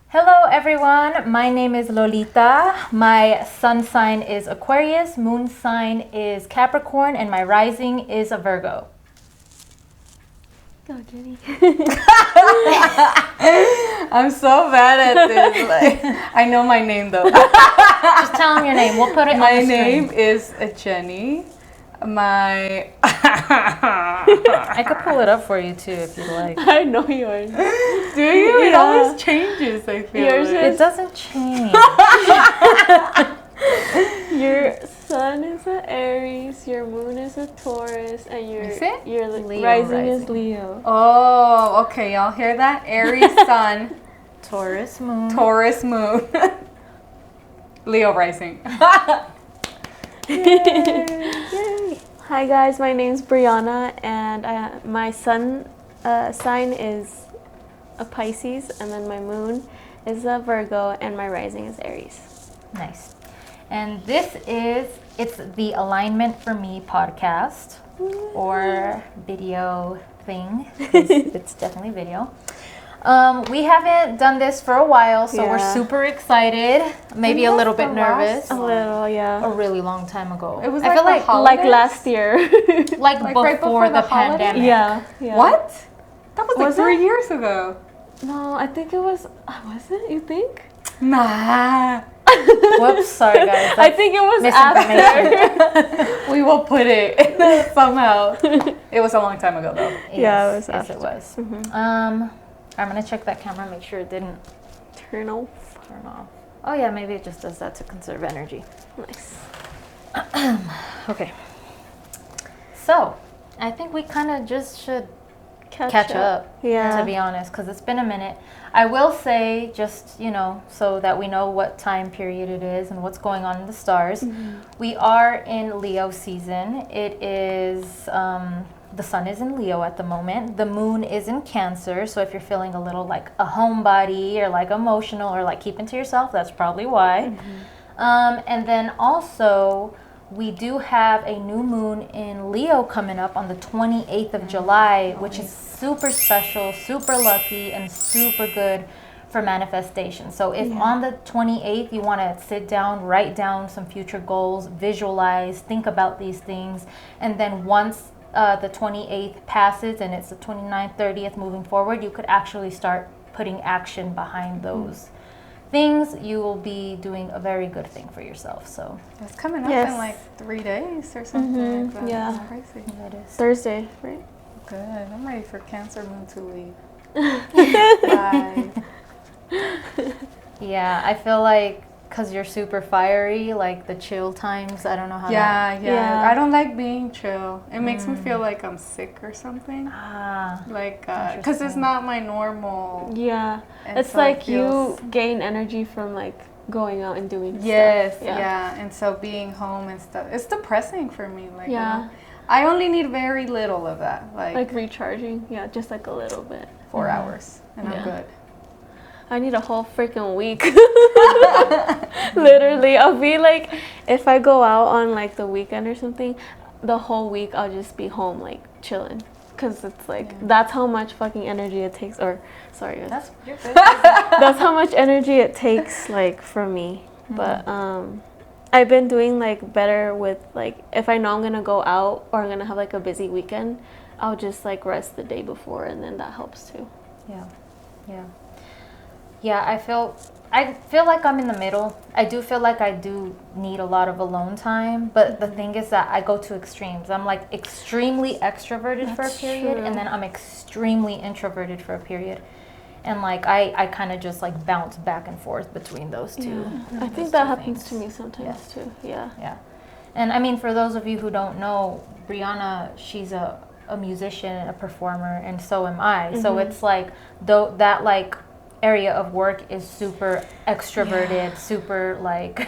Hello everyone, my name is Lolita. My sun sign is Aquarius, moon sign is Capricorn, and my rising is a Virgo. Go, Jenny. I'm so bad at this. Like, I know my name though. Just tell them your name. We'll put it on the My screen. name is Jenny. My I could pull it up for you too if you'd like. I know yours. Do you? It Yeah. always changes. I feel Yours like. It doesn't change. Your sun is a Aries, your moon is a Taurus, and your Is it? your Leo rising is rising. Leo. Oh, okay. Y'all hear that? Aries sun, Taurus moon. Taurus moon, Leo rising. Yay. Hi guys, my name's Briana, and my sun sign is a Pisces, and then my moon is a Virgo, and my rising is Aries. Nice. And it's the Alignment for Me podcast or video thing. It's definitely video. We haven't done this for a while, so we're Yeah. super excited. Maybe a When was little bit the last nervous. A little, yeah. A really long time ago. It was I feel like like the holidays? Like last year. like Like before, right before the the holidays? pandemic. yeah, yeah. What? That was like Was 3 it? years ago. No, I think it was it? You think? Nah. Whoops, sorry guys. I think it was misinformation. after. We will put it somehow. It was a long time ago though. Yeah, it was Yes, it after. was. Mhm. I'm gonna check that camera, make sure it didn't Turn off. turn off. Oh yeah, maybe it just does that to conserve energy. Nice. Okay. So, I think we kind of just should catch up, Yeah. to be honest, because it's been a minute. I will say, just, so that we know what time period it is and what's going on in the stars. We are in Leo season. It is, the sun is in Leo at the moment. The moon is in Cancer, so if you're feeling a little like a homebody or like emotional or like keeping to yourself, that's probably why. And then also, we do have a new moon in Leo coming up on the 28th of July, which is super special, super lucky, and super good for manifestation. So if on the 28th you want to sit down, write down some future goals, visualize, think about these things, and then once the 28th passes and it's the 29th, 30th moving forward, you could actually start putting action behind those things. You will be doing a very good thing for yourself. So It's coming up Yes. in like 3 days or something like that. Yeah. It's crazy. yeah, it is. Thursday, right? Good. I'm ready for Cancer moon to leave. Bye. Yeah, I feel like because you're super fiery, like the chill times, I don't know how Yeah. Yeah. I don't like being chill. It makes me feel like I'm sick or something. Like, because it's Interesting. not my normal. Yeah. And It's so it like feels- you gain energy from like going out and doing Yes, stuff. yeah. And so being home and stuff, it's depressing for me. Like, Yeah. I only need very little of that, Like recharging. Yeah, just like a little bit. 4 hours, and I'm Yeah. good. I need a whole freaking week. Literally, I'll be like, if I go out on like the weekend or something, the whole week I'll just be home like chilling. Cause it's like, that's how much fucking energy it takes, or sorry, That's you're good. that's how much energy it takes like from me. But I've been doing like better with like, if I know I'm gonna go out or I'm gonna have like a busy weekend, I'll just like rest the day before, and then that helps too. Yeah, I feel like I'm in the middle. I do feel like I do need a lot of alone time, but the thing is that I go to extremes. I'm like extremely extroverted for a That's period, true. and then I'm extremely introverted for a period. And like I kind of just like bounce back and forth between those two. I those think that two happens things. to me sometimes too. Yeah. Yeah. And I mean, for those of you who don't know, Briana, she's a musician, a performer, and so am I. So it's like, though that like area of work is super extroverted, super like,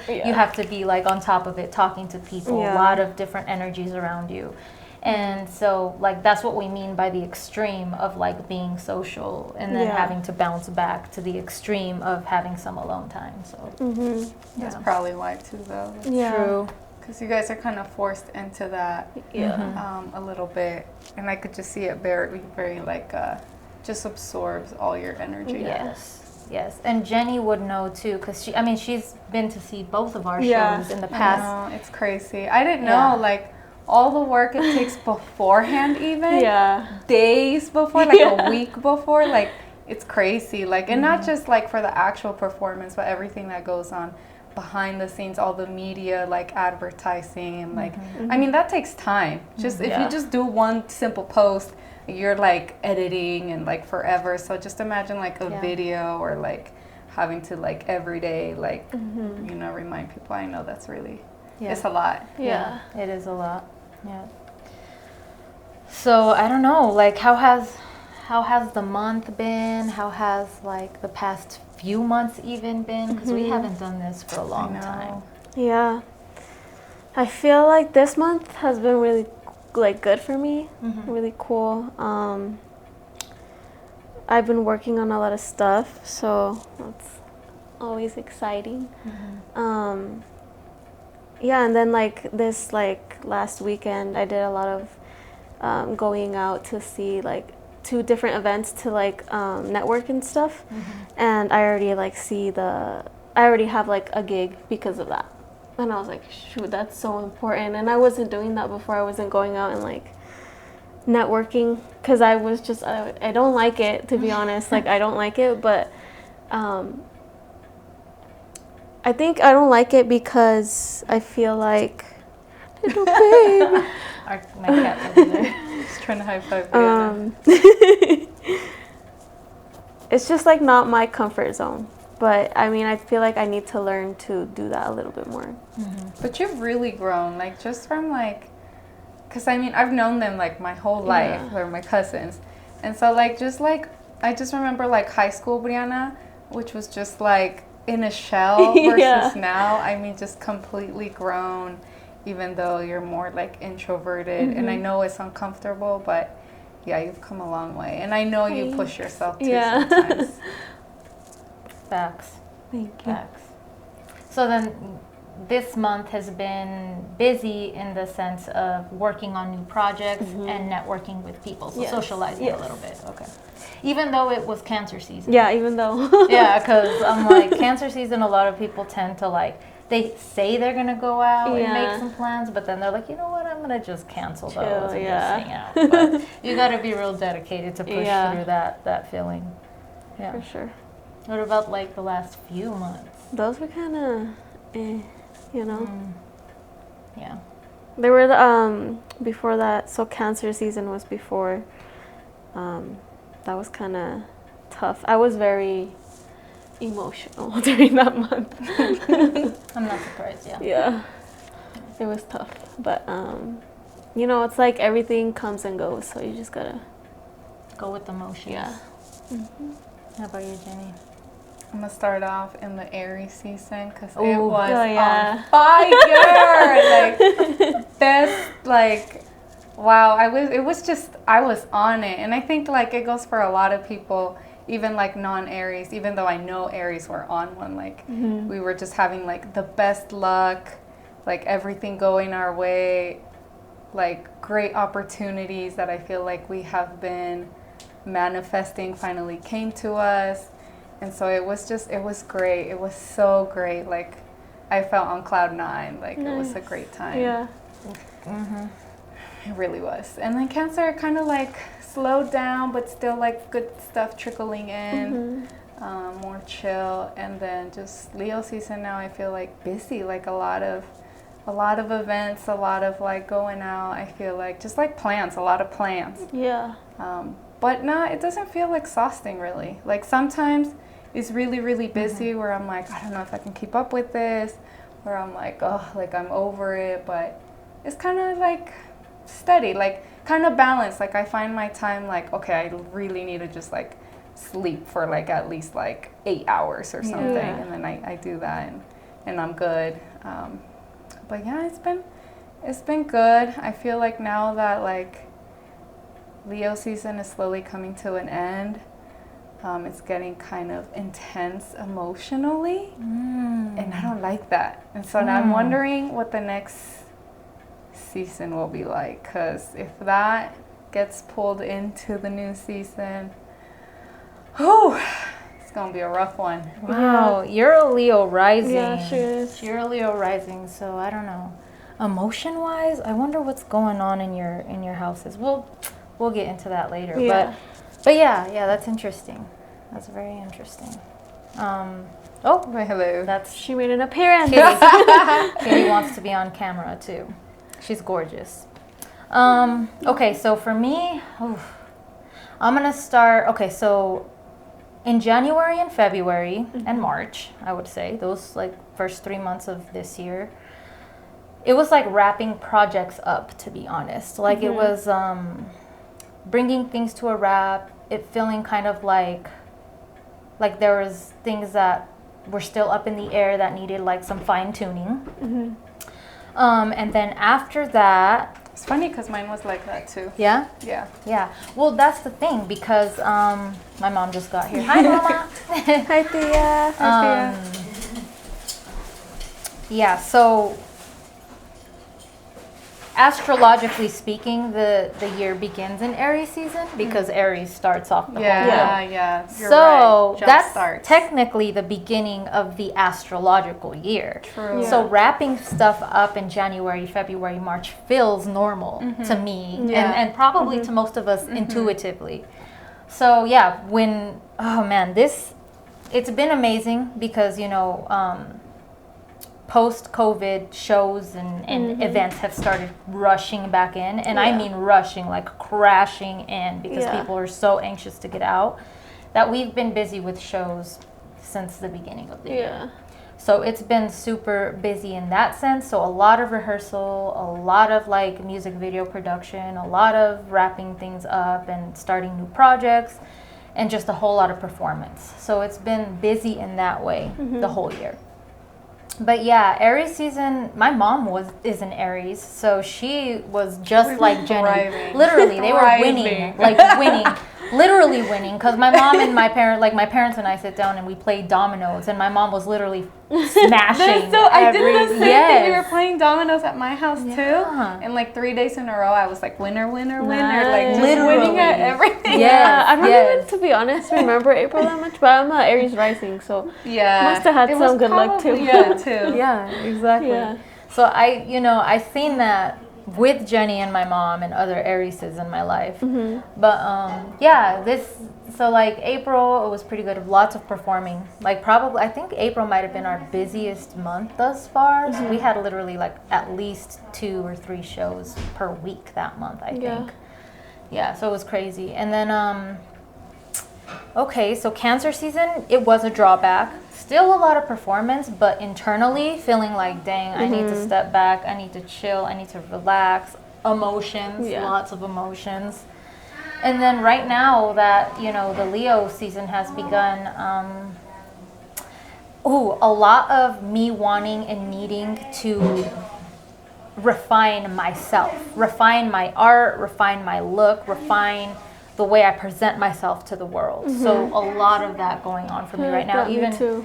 you have to be like on top of it, talking to people, a lot of different energies around you. And so like that's what we mean by the extreme of like being social and then having to bounce back to the extreme of having some alone time. So That's probably why too, though. Yeah. true. Because you guys are kind of forced into that a little bit, and I could just see it very, very like just absorbs all your energy. Yes. Yes, and Jenny would know too, because she's been to see both of our Yeah, shows in the past. I know, it's crazy. I didn't know, like, all the work it takes beforehand, even days before, like a week before, like, it's crazy. Like, and not just like for the actual performance, but everything that goes on behind the scenes, all the media, like advertising, and like, I mean, that takes time. Just if you just do one simple post, you're like editing and like forever. So just imagine like a video, or like having to like every day, like, you know, remind people. I know that's really, it's a lot. Yeah, it is a lot. Yeah. So I don't know, like, how has the month been? How has like the past few months even been? Because we haven't done this for a long time. Yeah. I feel like this month has been really like good for me. Really cool. I've been working on a lot of stuff, so that's always exciting. Yeah, and then like this like last weekend I did a lot of going out to see like 2 different events to like network and stuff, and I already have like a gig because of that, and I was like, shoot, that's so important. And I wasn't doing that before. I wasn't going out and like networking because I was just I don't like it, to be honest. Like, I don't like it, but I think I don't like it because I feel like little baby. My cat's over there. Just trying to high five. It's just like not my comfort zone. But I mean, I feel like I need to learn to do that a little bit more. But you've really grown, like, just from like, because I mean, I've known them like my whole life. They're my cousins, and so like I just remember like high school Briana, which was just like in a shell, versus now, I mean, just completely grown, even though you're more like introverted. And I know it's uncomfortable, but yeah, you've come a long way. And I know you push yourself too sometimes. Facts. Thank you. Facts. So then this month has been busy in the sense of working on new projects and networking with people, so socializing a little bit. Okay. Even though it was Cancer season. Yeah, even though. Yeah, because I'm like, Cancer season, a lot of people tend to like, they say they're going to go out and make some plans, but then they're like, you know what, I'm going to just cancel those and just hang out. But you got to be real dedicated to push through that feeling. Yeah. For sure. What about like the last few months? Those were kind of, you know. Yeah. They were before that. So Cancer season was before. That was kind of tough. I was very emotional during that month. I'm not surprised. Yeah. Yeah. It was tough, but you know, it's like everything comes and goes, so you just gotta go with the motions. Yeah. How about you, Jenny? I'm gonna start off in the Aries season because it was on fire. Like, best, like, wow. I was on it, and I think like it goes for a lot of people, even like non-Aries. Even though I know Aries were on one, like we were just having like the best luck, like everything going our way, like great opportunities that I feel like we have been manifesting finally came to us. And so it was great. It was so great. Like, I felt on cloud 9. Like, it was a great time. Yeah. It really was. And then Cancer kind of like slowed down, but still like good stuff trickling in, more chill. And then just Leo season now, I feel like busy, like a lot of events, a lot of like going out. I feel like just like plans, a lot of plans. Yeah. But no, it doesn't feel exhausting really. Like sometimes it's really, really busy where I'm like, I don't know if I can keep up with this, where I'm like, oh, like I'm over it. But it's kind of like steady, like kind of balanced. Like I find my time like, okay, I really need to just like sleep for like at least like 8 hours or something. And then I do that and I'm good. But yeah, it's been good. I feel like now that like Leo season is slowly coming to an end. It's getting kind of intense emotionally, and I don't like that. And so now I'm wondering what the next season will be like, because if that gets pulled into the new season, it's gonna be a rough one. Wow, you're a Leo rising. Yeah, she is. You're a Leo rising, so I don't know. Emotion-wise, I wonder what's going on in your houses. We'll get into that later. Yeah. But yeah, that's interesting. That's very interesting. Oh, Wait, hello. that's She made an appearance. Katie wants to be on camera too. She's gorgeous. Okay, so for me, I'm gonna start. Okay, so in January and February and March, I would say those like first 3 months of this year, it was like wrapping projects up. To be honest, like it was bringing things to a wrap. It feeling kind of like there was things that were still up in the air that needed like some fine tuning. And then after that, It's funny because mine was like that too. yeah. Yeah. Well, that's the thing because my mom just got here. Hi, Mama. Hi, Thea. Yeah. So astrologically speaking, the year begins in Aries season because Aries starts off the whole year. Yeah. You're So right. Jump that's starts. technically the beginning of the astrological year. True. So wrapping stuff up in January, February, March feels normal to me Yeah. and probably to most of us intuitively. So yeah, it's been amazing because, post-COVID shows and events have started rushing back in. And I mean rushing, like crashing in because people are so anxious to get out that we've been busy with shows since the beginning of the year. So it's been super busy in that sense. So a lot of rehearsal, a lot of like music video production, a lot of wrapping things up and starting new projects, and just a whole lot of performance. So it's been busy in that way the whole year. But yeah, Aries season, my mom is an Aries, so she was just like Jenny. Thriving. Literally, they were winning, literally winning. Because my mom and my parents and I sit down and we play dominoes, and my mom was literally smashing. I did the same thing. Yes. We were playing dominoes at my house Yeah. too, and like 3 days in a row, I was like winner, winner, winner, Nice. like just Literally. winning at everything. Yes. I don't even, to be honest, remember April that much, but I'm a Aries rising, so Yeah. Must have had It some was good luck, too. probably that too. Yeah, exactly. Yeah. So I seen that with Jenny and my mom and other Arieses in my life. But so like April, it was pretty good. Lots of performing. Like probably, I think April might have been our busiest month thus far. So we had literally like at least 2 or 3 shows per week that month, I think. Yeah, so it was crazy. And then, okay, so Cancer season, it was a drawback. Still a lot of performance, but internally feeling like, dang, I need to step back. I need to chill. I need to relax. Emotions, lots of emotions. And then right now that, the Leo season has begun, a lot of me wanting and needing to refine myself, refine my art, refine my look, refine the way I present myself to the world. So a lot of that going on for me right now. Me too.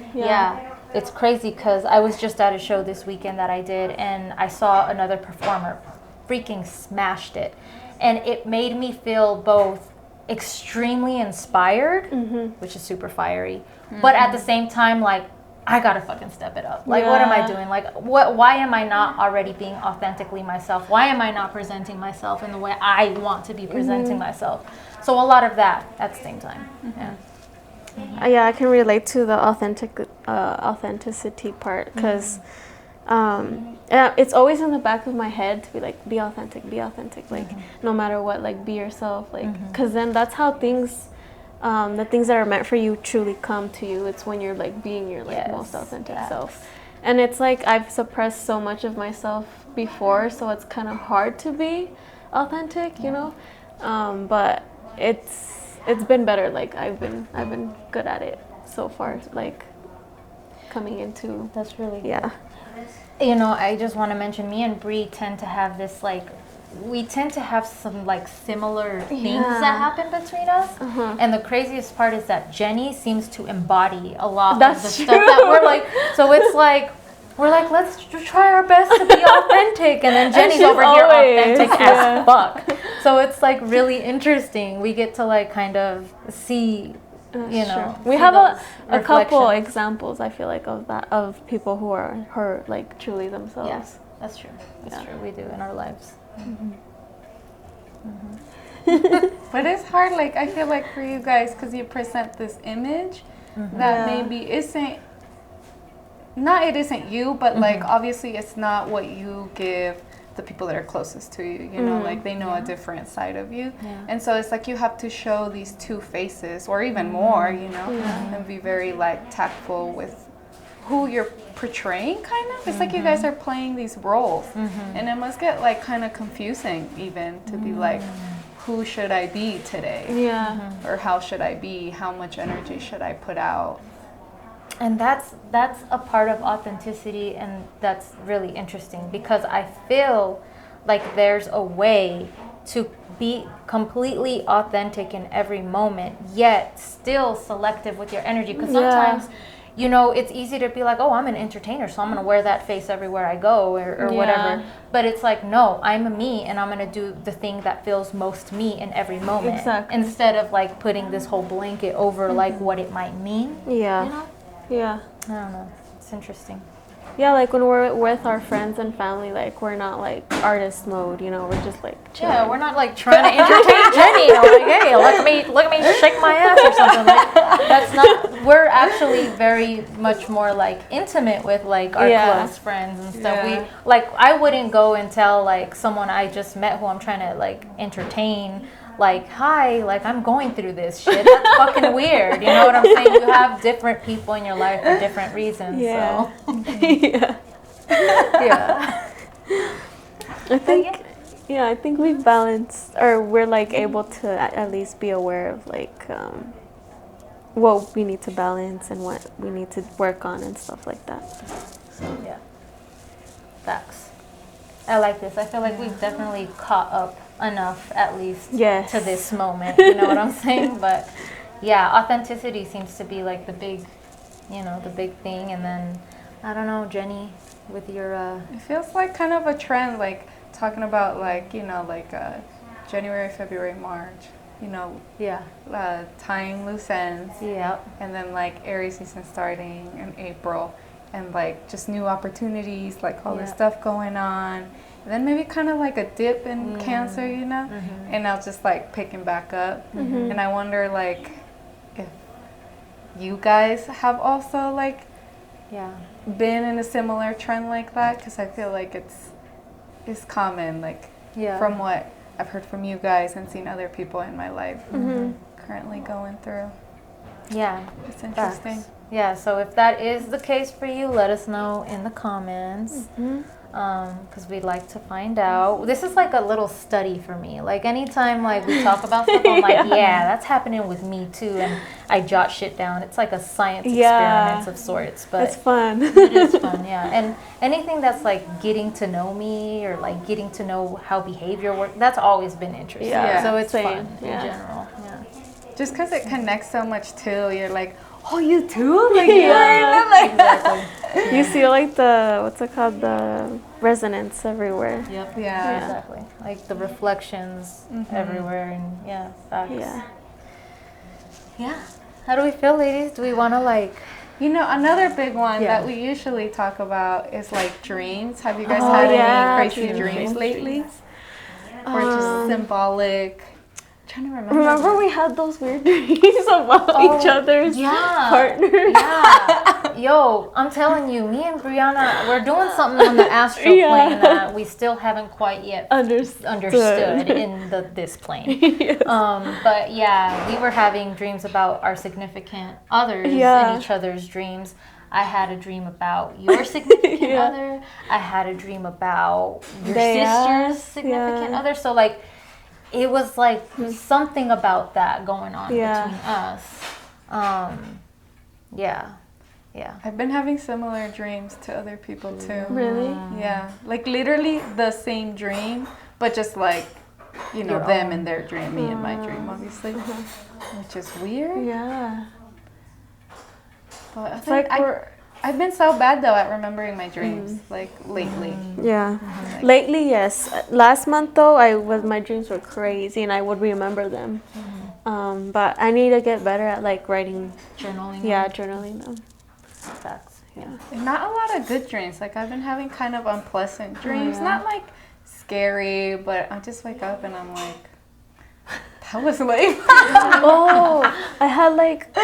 It's crazy because I was just at a show this weekend that I did, and I saw another performer freaking smashed it. And it made me feel both extremely inspired, which is super fiery, but at the same time, like, I gotta fucking step it up. Like, what am I doing? Like, why am I not already being authentically myself? Why am I not presenting myself in the way I want to be presenting myself? So a lot of that at the same time. Yeah, I can relate to the authenticity part because it's always in the back of my head to be like, be authentic, like no matter what, like be yourself, like because then that's how things, the things that are meant for you truly come to you. It's when you're like being your like most authentic self. And it's like I've suppressed so much of myself before, so it's kind of hard to be authentic, but it's been better. Like I've been good at it so far, like coming into. That's really good. I just want to mention, me and Bree tend to have this like, we tend to have some like similar things that happen between us. And the craziest part is that Jenny seems to embody a lot of the stuff that we're like. So it's like, we're like, let's try our best to be authentic, and then Jenny's over here authentic as fuck. So it's like really interesting. We get to like kind of see you know. We see have those a couple reflections. examples, I feel like, of that, of people who are like truly themselves. Yes, that's true. That's true. We do in our lives. But it's hard, like, I feel like for you guys, because you present this image that maybe isn't, not it isn't you, but like, obviously it's not what you give the people that are closest to you, you know, like they know a different side of you. And so it's like you have to show these two faces, or even more, you know, and be very like tactful with who you're portraying, kind of. It's like you guys are playing these roles, and it must get like kind of confusing even to be like, who should I be today? Yeah. Or how should I be? How much energy should I put out? And that's a part of authenticity, and that's really interesting because I feel like there's a way to be completely authentic in every moment, yet still selective with your energy. Because sometimes, you know, it's easy to be like, oh, I'm an entertainer, so I'm going to wear that face everywhere I go or whatever. But it's like, no, I'm a me, and I'm going to do the thing that feels most me in every moment. Exactly. Instead of like putting this whole blanket over like what it might mean. Yeah. You know? Yeah. I don't know. It's interesting. Yeah, like when we're with our friends and family, like we're not like artist mode, you know, we're just like chilling. Yeah, we're not like trying to entertain Jenny. Or like, hey, look at me shake my ass or something. Like, that's not. We're actually very much more like intimate with like our close friends and stuff. We like, I wouldn't go and tell like someone I just met who I'm trying to like entertain, like, hi, like I'm going through this shit. That's fucking weird. You know what I'm saying? You have different people in your life for different reasons. Yeah. So. Yeah. Yeah. I think we've balanced, or we're like able to at least be aware of like what we need to balance and what we need to work on and stuff like that. So, yeah. Facts. I like this. I feel like we've definitely caught up enough, at least, to this moment. You know what I'm saying? But yeah, authenticity seems to be like the big, the big thing. And then, I don't know, Jenny, with your... It feels like kind of a trend, like talking about like, January, February, March, tying loose ends. Yeah. And then like Aries season starting in April, and like just new opportunities, like all this stuff going on. And then maybe kind of like a dip in Cancer, and now just like picking back up. And I wonder like if you guys have also like been in a similar trend like that, because I feel like it's common, like from what I've heard from you guys and seen other people in my life currently going through. Yeah. It's interesting. Facts. Yeah, so if that is the case for you, let us know in the comments, because we'd like to find out. This is like a little study for me. Like anytime like we talk about stuff, I'm like, yeah, that's happening with me too, and I jot shit down. It's like a science experiment of sorts, but it's fun. It is fun, yeah. And anything that's like getting to know me or like getting to know how behavior works, that's always been interesting. Yeah. So it's fun in Yeah. general. Yeah. Just because it connects so much too, you're like, oh, you too? Like, exactly. You see like the resonance everywhere. Yep. Yeah. Exactly. Like the reflections everywhere, and facts. Yeah. How do we feel, ladies? Do we want to like... Another big one that we usually talk about is like dreams. Have you guys had any crazy dreams lately? Or just symbolic? I'm trying to remember we had those weird dreams about each other's partners. Yeah. Yo, I'm telling you, me and Briana, we're doing something on the astral plane that we still haven't quite yet understood in this plane. But yeah, we were having dreams about our significant others in each other's dreams. I had a dream about your significant other. I had a dream about your sister's significant other. So like, it was like something about that going on between us. I've been having similar dreams to other people too. Really? Yeah. Like literally the same dream, but just like, them in their dream, me in my dream, obviously. Which is weird. Yeah. But I think I've been so bad though at remembering my dreams, like lately. Yeah. Lately, yes. Last month though, my dreams were crazy and I would remember them. But I need to get better at like writing. Journaling. Yeah, journaling them. Facts. Yeah. Not a lot of good dreams. Like I've been having kind of unpleasant dreams. yeah. Not like scary, but I just wake up and I'm like, that was lame. Oh, I had like,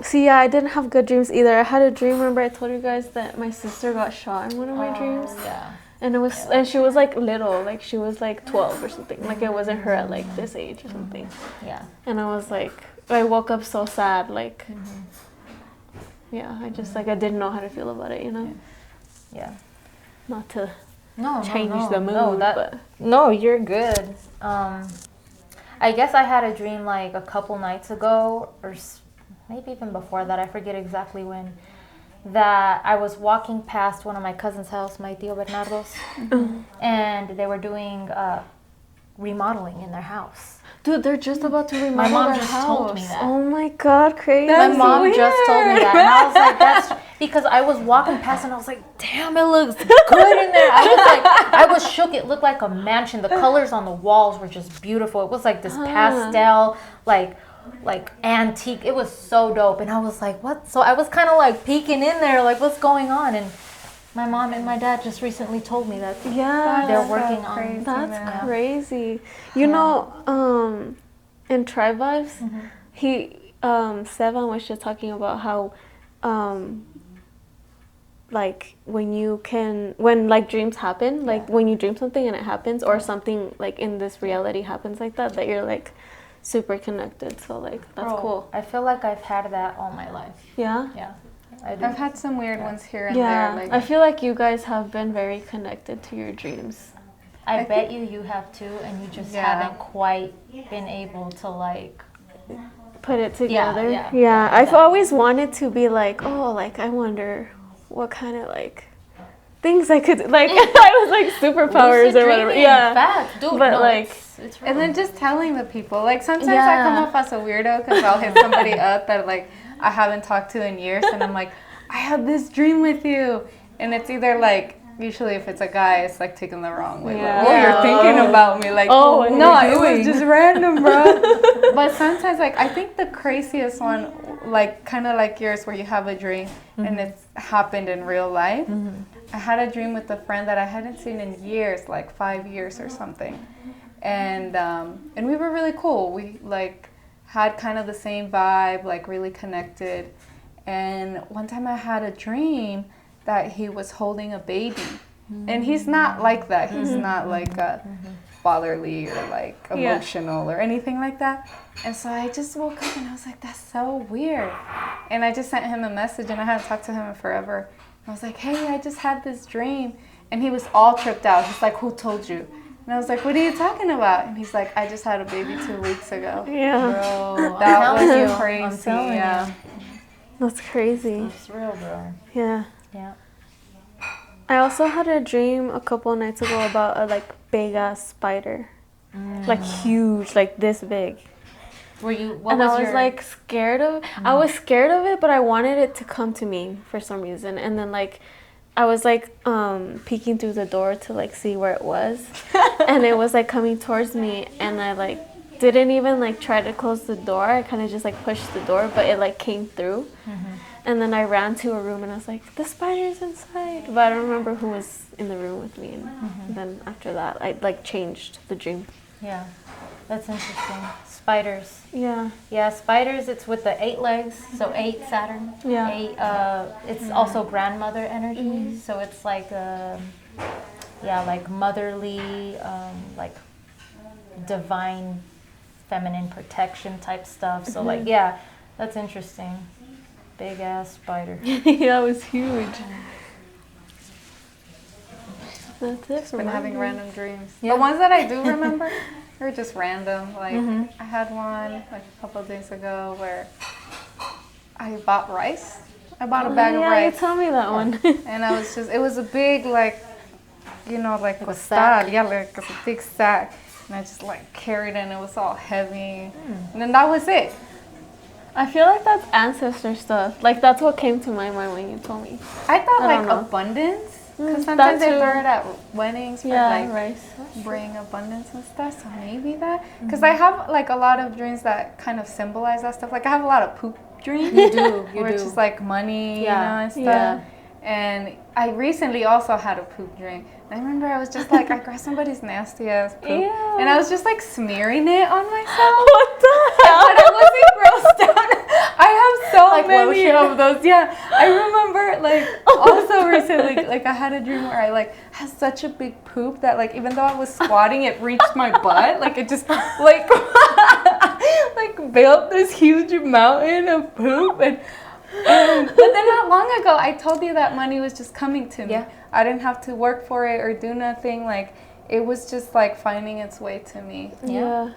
see, yeah, I didn't have good dreams either. I had a dream. Remember, I told you guys that my sister got shot in one of my dreams, Yeah. and it was, and she was like little, like she was like 12 or something. Like it wasn't her at like this age or something. Yeah. And I was like, I woke up so sad, like, yeah, I just like I didn't know how to feel about it, you know. Yeah. Not to No, change no, the mood, no, but no, you're good. I guess I had a dream like a couple nights ago, or maybe even before that. I forget exactly when. That I was walking past one of my cousin's house, my tío Bernardo's, and they were doing remodeling in their house. dude, they're just about to remodel My mom their just house. told me that. Oh my god, crazy! My mom just told me that, and I was like, "That's because I was walking past, and I was like, damn, it looks good in there." I was shook. It looked like a mansion. The colors on the walls were just beautiful. It was like this pastel, like antique. It was so dope, and I was like, "What?" So I was kind of like peeking in there, like, "What's going on?" And my mom and my dad just recently told me that Yeah, they're working on. That's crazy. You know, in Tribe Vibes, he Sevan was just talking about how like when like dreams happen, like when you dream something and it happens, or something like in this reality happens like that you're like super connected. So like that's cool. I feel like I've had that all my life. Yeah. Yeah. I do. I've had some weird ones here and Yeah, there. Like, I feel like you guys have been very connected to your dreams. I bet you have too, and you just haven't quite been able to like Put it together. yeah, I've exactly. always wanted to be like, oh, like I wonder what kind of like things I could like. I was like superpowers lucid or whatever. dreaming, Yeah, fact, dude. but no, like, it's real. and then just telling the people. Like sometimes I come off as a weirdo because I'll hit somebody up that like I haven't talked to in years, and I'm like, I had this dream with you, and it's either like. Usually if it's a guy, it's like taken the wrong way. Yeah. Like, oh, you're thinking about me. Like, Oh, what no, are you it doing? was just random, bro. But sometimes, like, I think the craziest one, like, kind of like yours, where you have a dream and it's happened in real life. I had a dream with a friend that I hadn't seen in years, like 5 years or something. And we were really cool. We, like, had kind of the same vibe, like, really connected. And one time I had a dream that he was holding a baby. And he's not like that. He's not like fatherly or like emotional or anything like that. And so I just woke up and I was like, that's so weird. And I just sent him a message, and I hadn't talked to him in forever. And I was like, hey, I just had this dream. And he was all tripped out. He's like, who told you? And I was like, what are you talking about? And he's like, I just had a baby 2 weeks ago. yeah, Bro, That was I'm crazy. telling Yeah. you. that's crazy. It's real, bro. Yeah. Yeah. I also had a dream a couple nights ago about a like big ass spider, like huge, like this big. Were you? What And was I was your, like scared of. I was scared of it, but I wanted it to come to me for some reason. And then like, I was like peeking through the door to like see where it was, and it was like coming towards me, and I like didn't even like try to close the door. I kind of just like pushed the door, but it like came through. And then I ran to a room and I was like, the spider's inside. But I don't remember who was in the room with me. And then after that, I like changed the dream. Yeah, that's interesting. Spiders. Yeah. Yeah, spiders. It's with the 8 legs, so 8 Saturn. Yeah. 8. It's also grandmother energy, so it's like like motherly, like divine, feminine protection type stuff. So like that's interesting. Big ass spider. Yeah, it was huge. That's it. Been having random dreams. Yeah. The ones that I do remember are just random. Like I had one like a couple of days ago where I bought rice. I bought a bag of Yeah, rice. you told me that one. And I was it was a big like, you know, like a a sack. sack. Yeah, like a big sack. And I just like carried it, and it was all heavy. And then that was it. I feel like that's ancestor stuff. Like that's what came to my mind when you told me. I thought I like don't know. abundance. Because sometimes that they too. throw it at weddings for like rice. bring abundance and stuff. So maybe that. Because I have like a lot of dreams that kind of symbolize that stuff. Like I have a lot of poop dreams. You do. Which is like money, you know, and stuff. Yeah. And I recently also had a poop dream. And I remember I was just like, I grabbed somebody's nasty ass poop. Ew. And I was just like smearing it on myself. What the hell? But I wasn't grossed out. I have so Like many lotion? of those. Yeah. I remember like also recently, like I had a dream where I like had such a big poop that like even though I was squatting, it reached my butt. Like it just like like built this huge mountain of poop but then not long ago, I told you that money was just coming to me. Yeah. I didn't have to work for it or do nothing. Like, it was just like finding its way to me. Yeah.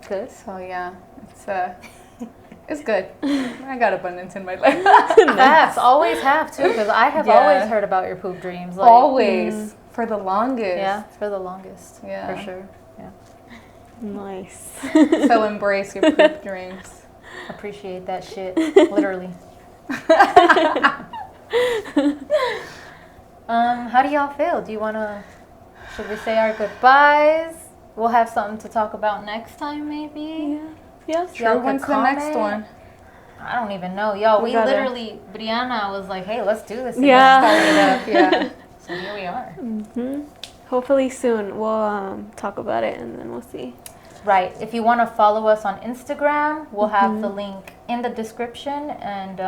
Good. So yeah, it's good. I got abundance in my life. Facts. Always have too, because I have always heard about your poop dreams. Like, Always for the longest. Yeah, for the longest. Yeah. For sure. Yeah. Nice. So embrace your poop dreams. Appreciate that shit. Literally. How do y'all feel? Do you wanna? Should we say our goodbyes? We'll have something to talk about next time, maybe. Yeah. True. Y'all could When's the next comment. one? I don't even know, y'all. We We gotta- literally, Briana was like, "Hey, let's do this." Yeah. Started up, yeah. So here we are. Hopefully soon we'll talk about it and then we'll see. Right. If you want to follow us on Instagram, we'll have the link in the description, and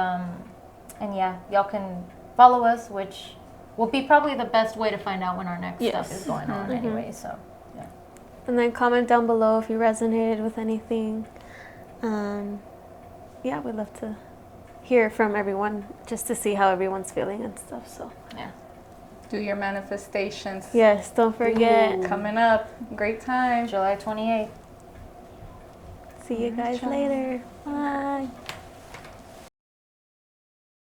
yeah, y'all can follow us, which will be probably the best way to find out when our next stuff is going on anyway. So yeah. And then comment down below if you resonated with anything. Yeah, we'd love to hear from everyone just to see how everyone's feeling and stuff. So Yeah. Do your manifestations. yes, don't forget. Coming up. Great time. July 28th. See you guys later. Bye.